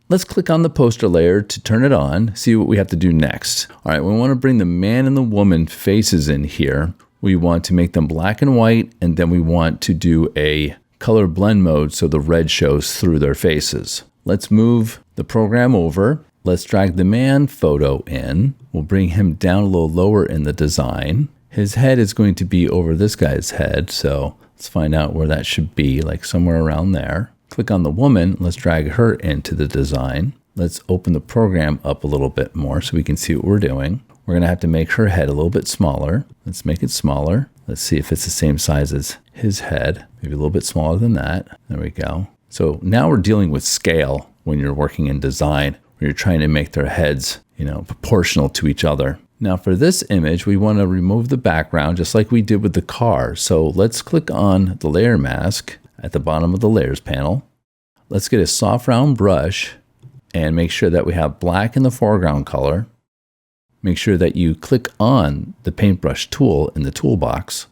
Let's click on the poster layer to turn it on, see what we have to do next. All right, we want to bring the man and the woman faces in here. We want to make them black and white, and then we want to do a color blend mode so the red shows through their faces. Let's move the program over. Let's drag the man photo in. We'll bring him down a little lower in the design. His head is going to be over this guy's head, so let's find out where that should be, like somewhere around there. Click on the woman, let's drag her into the design. Let's open the program up a little bit more so we can see what we're doing. We're gonna have to make her head a little bit smaller. Let's make it smaller. Let's see if it's the same size as his head. Maybe a little bit smaller than that. There we go. So now we're dealing with scale when you're working in design, where you're trying to make their heads, proportional to each other. Now for this image, we want to remove the background just like we did with the car. So let's click on the layer mask at the bottom of the layers panel. Let's get a soft round brush and make sure that we have black in the foreground color. Make sure that you click on the paintbrush tool in the toolbox.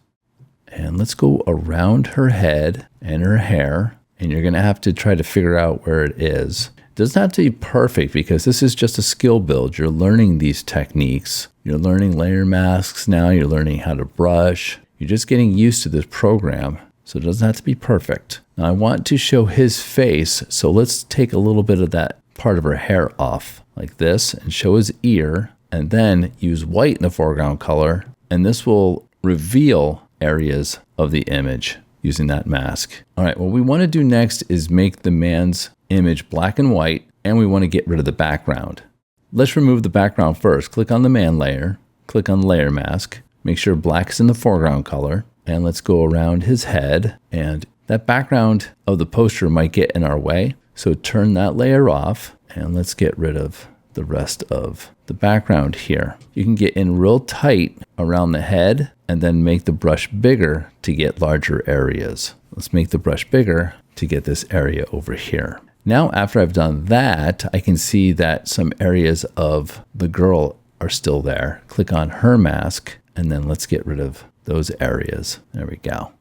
And let's go around her head and her hair. And you're going to have to try to figure out where it is. It doesn't have to be perfect because this is just a skill build. You're learning these techniques. You're learning layer masks now. You're learning how to brush. You're just getting used to this program. So it doesn't have to be perfect. Now I want to show his face. So let's take a little bit of that part of her hair off like this and show his ear. And then use white in the foreground color. And this will reveal areas of the image using that mask. All right, what we want to do next is make the man's image black and white, and we want to get rid of the background. Let's remove the background first. Click on the man layer, click on layer mask, make sure black is in the foreground color, and let's go around his head. And that background of the poster might get in our way, so turn that layer off, and let's get rid of the rest of the background here. You can get in real tight around the head and then make the brush bigger to get larger areas. Let's make the brush bigger to get this area over here. Now, after I've done that, I can see that some areas of the girl are still there. Click on her mask, and then let's get rid of those areas. There we go.